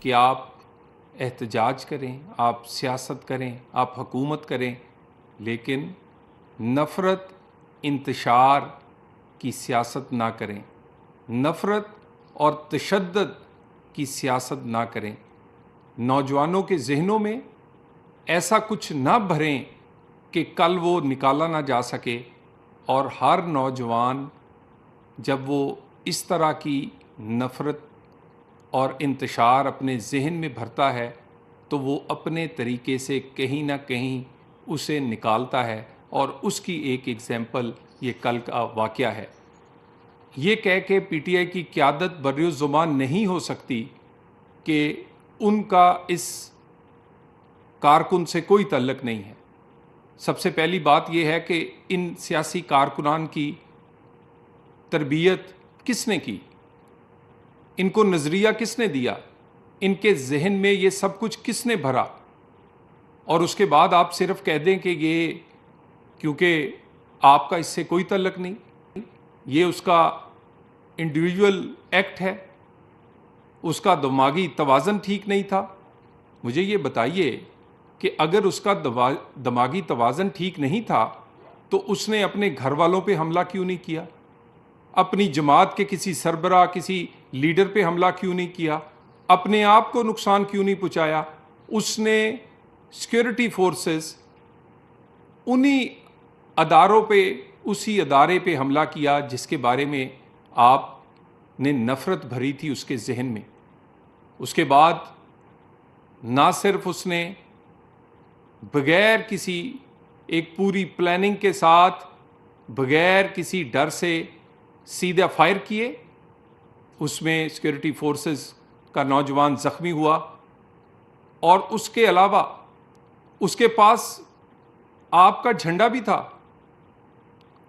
کہ آپ احتجاج کریں، آپ سیاست کریں، آپ حکومت کریں، لیکن نفرت انتشار کی سیاست نہ کریں، نفرت اور تشدد کی سیاست نہ کریں، نوجوانوں کے ذہنوں میں ایسا کچھ نہ بھریں کہ کل وہ نکالا نہ جا سکے، اور ہر نوجوان جب وہ اس طرح کی نفرت اور انتشار اپنے ذہن میں بھرتا ہے تو وہ اپنے طریقے سے کہیں نہ کہیں اسے نکالتا ہے، اور اس کی ایک ایگزامپل یہ کل کا واقعہ ہے۔ یہ کہہ کے پی ٹی آئی کی قیادت بروزمان نہیں ہو سکتی کہ ان کا اس کارکن سے کوئی تعلق نہیں ہے۔ سب سے پہلی بات یہ ہے کہ ان سیاسی کارکنان کی تربیت کس نے کی، ان کو نظریہ کس نے دیا، ان کے ذہن میں یہ سب کچھ کس نے بھرا، اور اس کے بعد آپ صرف کہہ دیں کہ یہ کیونکہ آپ کا اس سے کوئی تعلق نہیں، یہ اس کا انڈیویجول ایکٹ ہے، اس کا دماغی توازن ٹھیک نہیں تھا۔ مجھے یہ بتائیے کہ اگر اس کا دماغی توازن ٹھیک نہیں تھا تو اس نے اپنے گھر والوں پہ حملہ کیوں نہیں کیا، اپنی جماعت کے کسی سربراہ کسی لیڈر پہ حملہ کیوں نہیں کیا، اپنے آپ کو نقصان کیوں نہیں پہنچایا؟ اس نے سیکورٹی فورسز انہی اداروں پہ، اسی ادارے پہ حملہ کیا جس کے بارے میں آپ نے نفرت بھری تھی اس کے ذہن میں۔ اس کے بعد نہ صرف اس نے بغیر کسی ایک پوری پلاننگ کے ساتھ بغیر کسی ڈر سے سیدھا فائر کیے، اس میں سیکورٹی فورسز کا نوجوان زخمی ہوا، اور اس کے علاوہ اس کے پاس آپ کا جھنڈا بھی تھا،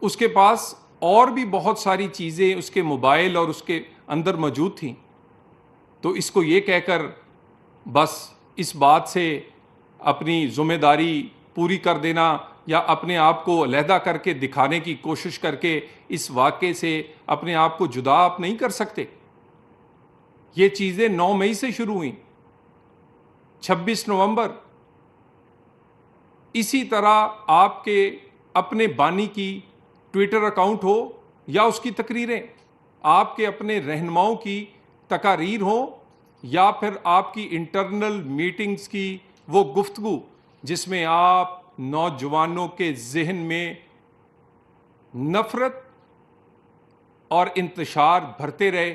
اس کے پاس اور بھی بہت ساری چیزیں اس کے موبائل اور اس کے اندر موجود تھیں۔ تو اس کو یہ کہہ کر بس اس بات سے اپنی ذمہ داری پوری کر دینا یا اپنے آپ کو علیحدہ کر کے دکھانے کی کوشش کر کے اس واقعے سے اپنے آپ کو جدا آپ نہیں کر سکتے۔ یہ چیزیں 9 مئی سے شروع ہوئیں، 26 نومبر، اسی طرح آپ کے اپنے بانی کی ٹویٹر اکاؤنٹ ہو یا اس کی تقریریں، آپ کے اپنے رہنماؤں کی تقاریر ہوں یا پھر آپ کی انٹرنل میٹنگز کی وہ گفتگو جس میں آپ نوجوانوں کے ذہن میں نفرت اور انتشار بھرتے رہے،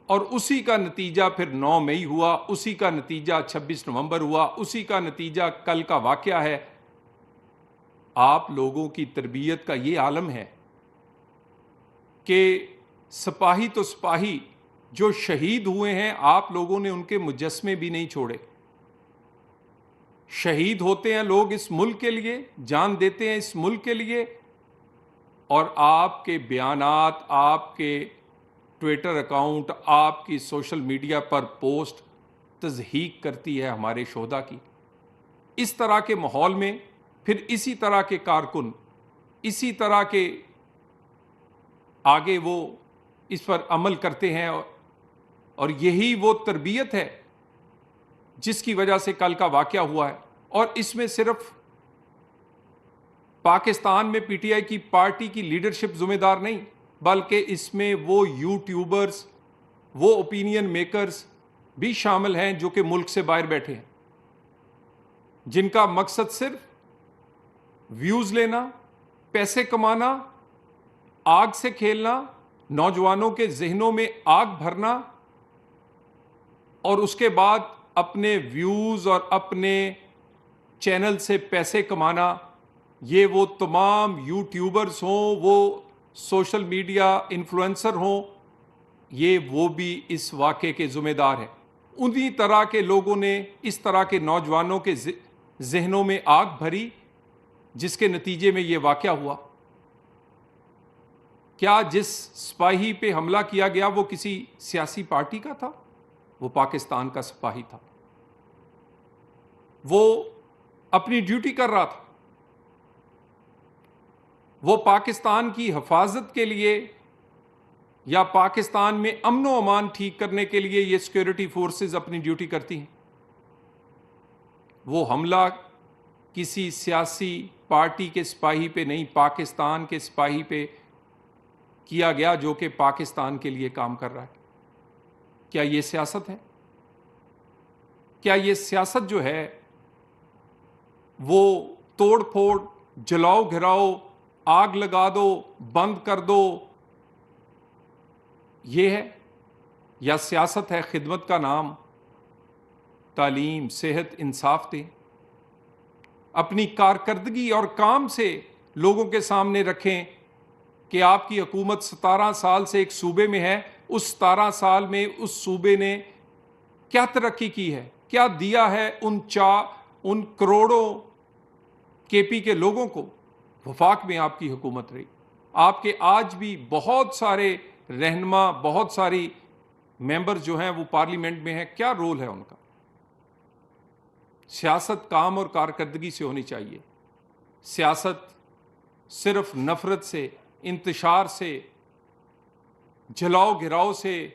اور اسی کا نتیجہ پھر 9 مئی ہوا، اسی کا نتیجہ 26 نومبر ہوا، اسی کا نتیجہ کل کا واقعہ ہے۔ آپ لوگوں کی تربیت کا یہ عالم ہے کہ سپاہی تو سپاہی جو شہید ہوئے ہیں، آپ لوگوں نے ان کے مجسمے بھی نہیں چھوڑے۔ شہید ہوتے ہیں لوگ اس ملک کے لیے، جان دیتے ہیں اس ملک کے لیے، اور آپ کے بیانات، آپ کے ٹویٹر اکاؤنٹ، آپ کی سوشل میڈیا پر پوسٹ تضحیک کرتی ہے ہمارے شہداء کی۔ اس طرح کے ماحول میں پھر اسی طرح کے کارکن، اسی طرح کے آگے وہ اس پر عمل کرتے ہیں، اور یہی وہ تربیت ہے جس کی وجہ سے کل کا واقعہ ہوا ہے۔ اور اس میں صرف پاکستان میں پی ٹی آئی کی پارٹی کی لیڈرشپ ذمہ دار نہیں، بلکہ اس میں وہ یوٹیوبرز، وہ اوپینین میکرز بھی شامل ہیں جو کہ ملک سے باہر بیٹھے ہیں، جن کا مقصد صرف ویوز لینا، پیسے کمانا، آگ سے کھیلنا، نوجوانوں کے ذہنوں میں آگ بھرنا، اور اس کے بعد اپنے ویوز اور اپنے چینل سے پیسے کمانا۔ یہ وہ تمام یوٹیوبرز ہوں، وہ سوشل میڈیا انفلوئنسر ہوں، یہ وہ بھی اس واقعے کے ذمہ دار ہیں۔ انہی طرح کے لوگوں نے اس طرح کے نوجوانوں کے ذہنوں میں آگ بھری، جس کے نتیجے میں یہ واقعہ ہوا۔ کیا جس سپاہی پہ حملہ کیا گیا وہ کسی سیاسی پارٹی کا تھا؟ وہ پاکستان کا سپاہی تھا، وہ اپنی ڈیوٹی کر رہا تھا، وہ پاکستان کی حفاظت کے لیے یا پاکستان میں امن و امان ٹھیک کرنے کے لیے یہ سیکورٹی فورسز اپنی ڈیوٹی کرتی ہیں؟ وہ حملہ کسی سیاسی پارٹی کے سپاہی پہ نہیں، پاکستان کے سپاہی پہ کیا گیا جو کہ پاکستان کے لیے کام کر رہا ہے۔ کیا یہ سیاست ہے؟ کیا یہ سیاست جو ہے وہ توڑ پھوڑ، جلاؤ گھراؤ، آگ لگا دو، بند کر دو، یہ ہے؟ یا سیاست ہے خدمت کا نام، تعلیم، صحت، انصاف دیں، اپنی کارکردگی اور کام سے لوگوں کے سامنے رکھیں کہ آپ کی حکومت 17 سال سے ایک صوبے میں ہے، اس 17 سال میں اس صوبے نے کیا ترقی کی ہے، کیا دیا ہے ان کروڑوں کے پی کے لوگوں کو۔ وفاق میں آپ کی حکومت رہی، آپ کے آج بھی بہت سارے رہنما، بہت ساری ممبر جو ہیں وہ پارلیمنٹ میں ہیں، کیا رول ہے ان کا؟ سیاست کام اور کارکردگی سے ہونی چاہیے۔ سیاست صرف نفرت سے، انتشار سے، جلاؤ گراؤ سے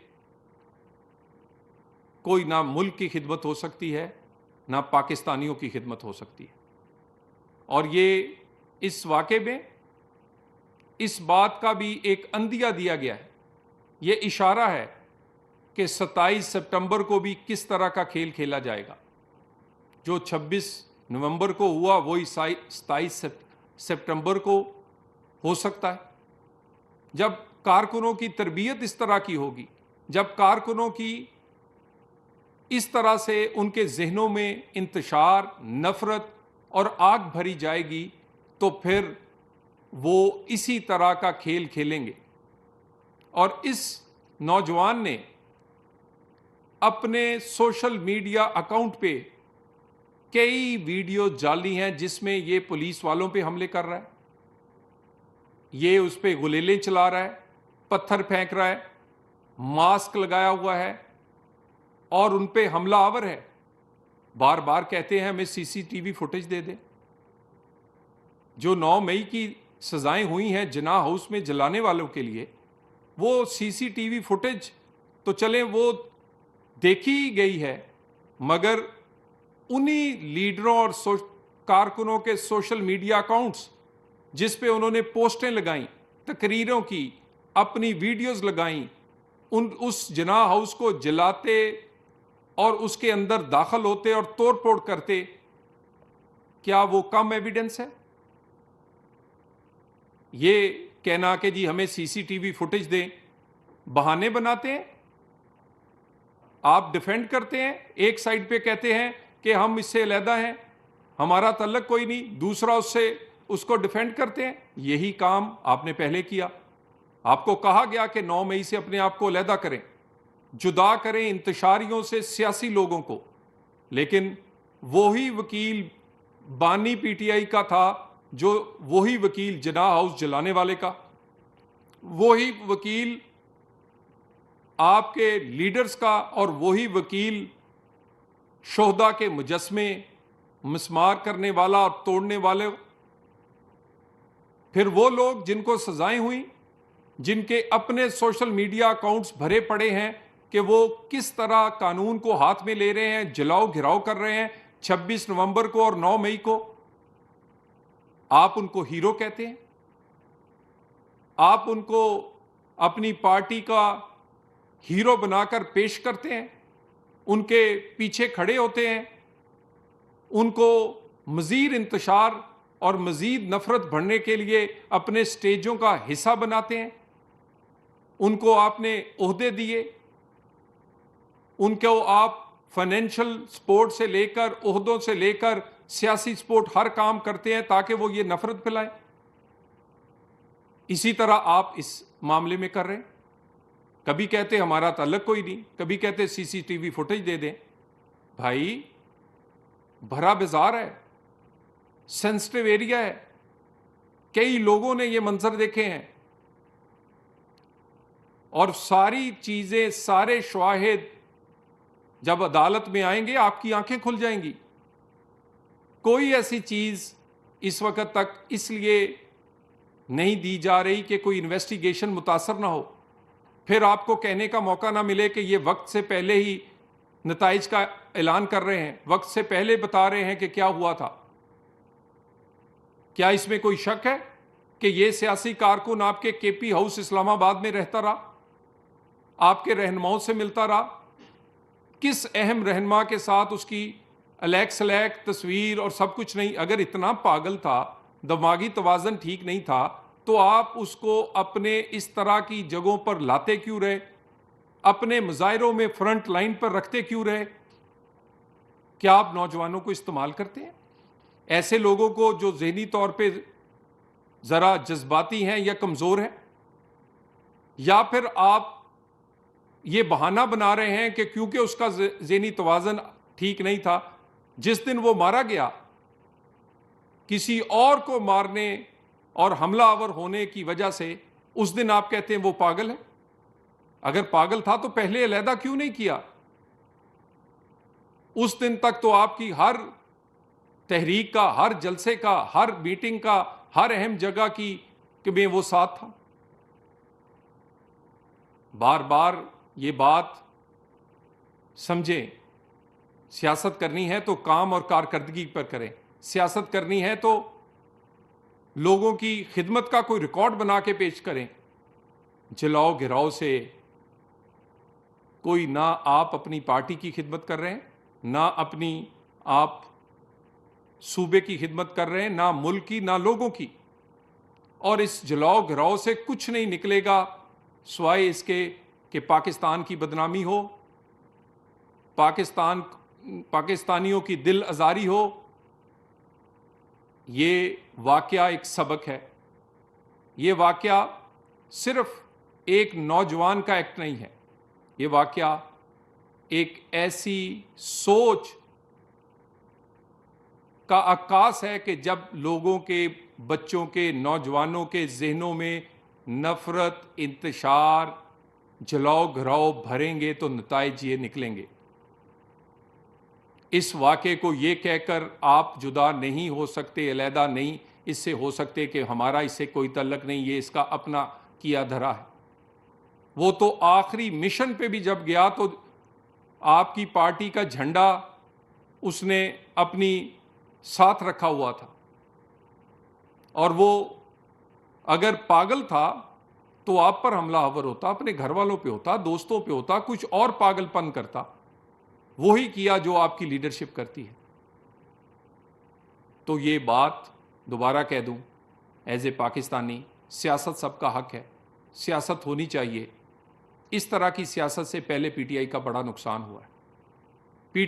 کوئی نہ ملک کی خدمت ہو سکتی ہے، نہ پاکستانیوں کی خدمت ہو سکتی ہے۔ اور یہ اس واقعے میں اس بات کا بھی ایک اندیہ دیا گیا ہے، یہ اشارہ ہے کہ 27 سپٹمبر کو بھی کس طرح کا کھیل کھیلا جائے گا۔ جو 26 نومبر کو ہوا وہی 27 سپٹمبر کو ہو سکتا ہے۔ جب کارکنوں کی تربیت اس طرح کی ہوگی، جب کارکنوں کی اس طرح سے ان کے ذہنوں میں انتشار، نفرت اور آگ بھری جائے گی، تو پھر وہ اسی طرح کا کھیل کھیلیں گے۔ اور اس نوجوان نے اپنے سوشل میڈیا اکاؤنٹ پہ کئی ویڈیو ڈالی ہیں جس میں یہ پولیس والوں پہ حملے کر رہا ہے، یہ اس پہ گلیلیں چلا رہا ہے، پتھر پھینک رہا ہے، ماسک لگایا ہوا ہے اور ان پہ حملہ آور ہے۔ بار بار کہتے ہیں ہمیں سی سی ٹی وی فوٹیج دے دیں۔ جو 9 مئی کی سزائیں ہوئی ہیں جناح ہاؤس میں جلانے والوں کے لیے، وہ سی سی ٹی وی فوٹیج تو چلیں وہ دیکھی گئی ہے، مگر انہی لیڈروں اور کارکنوں کے سوشل میڈیا اکاؤنٹس جس پہ انہوں نے پوسٹیں لگائیں، تقریروں کی، اپنی ویڈیوز لگائیں، اس جناح ہاؤس کو جلاتے اور اس کے اندر داخل ہوتے اور توڑ پھوڑ کرتے، کیا وہ کم ایویڈنس ہے؟ یہ کہنا کہ جی ہمیں سی سی ٹی وی فوٹیج دیں، بہانے بناتے ہیں، آپ ڈیفینڈ کرتے ہیں، ایک سائڈ پہ کہتے ہیں کہ ہم اس سے علیحدہ ہیں، ہمارا تعلق کوئی نہیں، دوسرا اس کو ڈیفینڈ کرتے ہیں۔ یہی کام آپ نے پہلے کیا۔ آپ کو کہا گیا کہ 9 مئی سے اپنے آپ کو علیحدہ کریں، جدا کریں انتشاریوں سے سیاسی لوگوں کو، لیکن وہی وکیل بانی پی ٹی آئی کا تھا، وہی وکیل جناح ہاؤس جلانے والے کا، وہی وکیل آپ کے لیڈرز کا، اور وہی وکیل شہداء کے مجسمے مسمار کرنے والا اور توڑنے والے۔ پھر وہ لوگ جن کو سزائیں ہوئیں، جن کے اپنے سوشل میڈیا اکاؤنٹس بھرے پڑے ہیں کہ وہ کس طرح قانون کو ہاتھ میں لے رہے ہیں، جلاؤ گھراؤ کر رہے ہیں 26 نومبر کو اور 9 مئی کو، آپ ان کو ہیرو کہتے ہیں، آپ ان کو اپنی پارٹی کا ہیرو بنا کر پیش کرتے ہیں، ان کے پیچھے کھڑے ہوتے ہیں، ان کو مزید انتشار اور مزید نفرت بڑھنے کے لیے اپنے سٹیجوں کا حصہ بناتے ہیں، ان کو آپ نے عہدے دیے، ان کو آپ فائنینشل سپورٹ سے لے کر، عہدوں سے لے کر سیاسی سپورٹ ہر کام کرتے ہیں تاکہ وہ یہ نفرت پھیلائیں۔ اسی طرح آپ اس معاملے میں کر رہے ہیں، کبھی کہتے ہمارا تعلق کوئی نہیں، کبھی کہتے سی سی ٹی وی فوٹیج دے دیں۔ بھائی بھرا بازار ہے، سینسٹیو ایریا ہے، کئی لوگوں نے یہ منظر دیکھے ہیں، اور ساری چیزیں، سارے شواہد جب عدالت میں آئیں گے آپ کی آنکھیں کھل جائیں گی۔ کوئی ایسی چیز اس وقت تک اس لیے نہیں دی جا رہی کہ کوئی انویسٹیگیشن متاثر نہ ہو، پھر آپ کو کہنے کا موقع نہ ملے کہ یہ وقت سے پہلے ہی نتائج کا اعلان کر رہے ہیں، وقت سے پہلے بتا رہے ہیں کہ کیا ہوا تھا۔ کیا اس میں کوئی شک ہے کہ یہ سیاسی کارکن آپ کے کے پی ہاؤس اسلام آباد میں رہتا رہا، آپ کے رہنماؤں سے ملتا رہا؟ کس اہم رہنما کے ساتھ اس کی الیک سلیک تصویر اور سب کچھ نہیں؟ اگر اتنا پاگل تھا، دماغی توازن ٹھیک نہیں تھا، تو آپ اس کو اپنے اس طرح کی جگہوں پر لاتے کیوں رہے؟ اپنے مظاہروں میں فرنٹ لائن پر رکھتے کیوں رہے؟ کیا آپ نوجوانوں کو استعمال کرتے ہیں؟ ایسے لوگوں کو جو ذہنی طور پہ ذرا جذباتی ہیں یا کمزور ہیں؟ یا پھر آپ یہ بہانہ بنا رہے ہیں کہ کیونکہ اس کا ذہنی توازن ٹھیک نہیں تھا، جس دن وہ مارا گیا کسی اور کو مارنے اور حملہ آور ہونے کی وجہ سے، اس دن آپ کہتے ہیں وہ پاگل ہے؟ اگر پاگل تھا تو پہلے علیحدہ کیوں نہیں کیا؟ اس دن تک تو آپ کی ہر تحریک کا، ہر جلسے کا، ہر میٹنگ کا، ہر اہم جگہ کی کہ میں وہ ساتھ تھا۔ بار بار یہ بات سمجھیں، سیاست کرنی ہے تو کام اور کارکردگی پر کریں، سیاست کرنی ہے تو لوگوں کی خدمت کا کوئی ریکارڈ بنا کے پیش کریں۔ جلاؤ گراؤ سے کوئی نہ آپ اپنی پارٹی کی خدمت کر رہے ہیں، نہ اپنی آپ صوبے کی خدمت کر رہے ہیں، نہ ملک کی، نہ لوگوں کی۔ اور اس جلاؤ گراؤ سے کچھ نہیں نکلے گا سوائے اس کے کہ پاکستان کی بدنامی ہو، پاکستانیوں کی دل آزاری ہو۔ یہ واقعہ ایک سبق ہے، یہ واقعہ صرف ایک نوجوان کا ایکٹ نہیں ہے، یہ واقعہ ایک ایسی سوچ کا عکاس ہے کہ جب لوگوں کے، بچوں کے، نوجوانوں کے ذہنوں میں نفرت، انتشار، جلاؤ گھراؤ بھریں گے تو نتائج یہ نکلیں گے۔ اس واقعے کو یہ کہہ کر آپ جدا نہیں ہو سکتے، علیحدہ نہیں اس سے ہو سکتے کہ ہمارا اس سے کوئی تعلق نہیں، یہ اس کا اپنا کیا دھرا ہے۔ وہ تو آخری مشن پہ بھی جب گیا تو آپ کی پارٹی کا جھنڈا اس نے اپنی ساتھ رکھا ہوا تھا، اور وہ اگر پاگل تھا تو آپ پر حملہ آور ہوتا، اپنے گھر والوں پہ ہوتا، دوستوں پہ ہوتا، کچھ اور پاگل پن کرتا۔ وہی کیا جو آپ کی لیڈرشپ کرتی ہے۔ تو یہ بات دوبارہ کہہ دوں، ایز اے پاکستانی، سیاست سب کا حق ہے، سیاست ہونی چاہیے۔ اس طرح کی سیاست سے پہلے پی ٹی آئی کا بڑا نقصان ہوا ہے۔ پی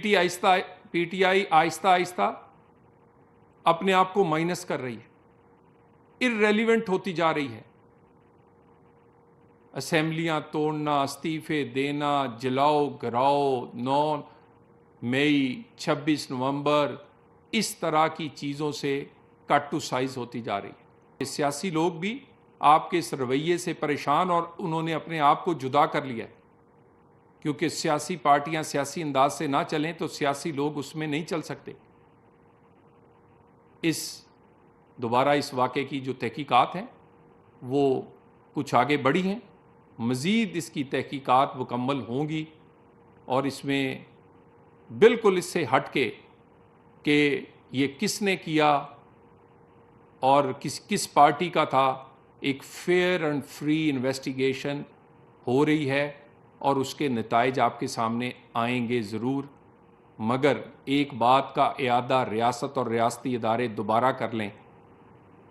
ٹی آئی آہستہ آہستہ اپنے آپ کو مائنس کر رہی ہے، irrelevant ہوتی جا رہی ہے۔ اسمبلیاں توڑنا، استعفے دینا، جلاؤ گراؤ، 9 مئی، 26 نومبر، اس طرح کی چیزوں سے کٹ ٹو سائز ہوتی جا رہی ہے۔ سیاسی لوگ بھی آپ کے اس رویے سے پریشان، اور انہوں نے اپنے آپ کو جدا کر لیا ہے، کیونکہ سیاسی پارٹیاں سیاسی انداز سے نہ چلیں تو سیاسی لوگ اس میں نہیں چل سکتے۔ دوبارہ اس واقعے کی جو تحقیقات ہیں وہ کچھ آگے بڑھی ہیں، مزید اس کی تحقیقات مکمل ہوں گی، اور اس میں بالکل اس سے ہٹ کے کہ یہ کس نے کیا اور کس پارٹی کا تھا، ایک فیئر اینڈ فری انویسٹیگیشن ہو رہی ہے، اور اس کے نتائج آپ کے سامنے آئیں گے ضرور۔ مگر ایک بات کا اعادہ ریاست اور ریاستی ادارے دوبارہ کر لیں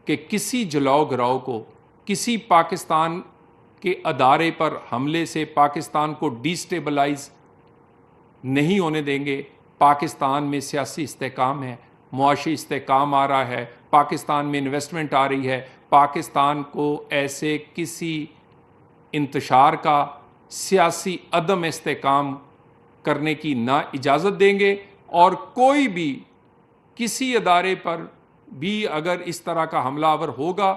کہ کسی جلاؤ گراؤ کو، کسی پاکستان کے ادارے پر حملے سے پاکستان کو ڈی سٹیبلائز نہیں ہونے دیں گے۔ پاکستان میں سیاسی استحکام ہے، معاشی استحکام آ رہا ہے، پاکستان میں انویسٹمنٹ آ رہی ہے، پاکستان کو ایسے کسی انتشار کا، سیاسی عدم استحکام کرنے کی نہ اجازت دیں گے، اور کوئی بھی کسی ادارے پر بھی اگر اس طرح کا حملہ آور ہوگا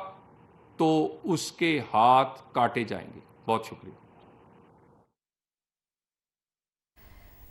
تو اس کے ہاتھ کاٹے جائیں گے۔ بہت شکریہ۔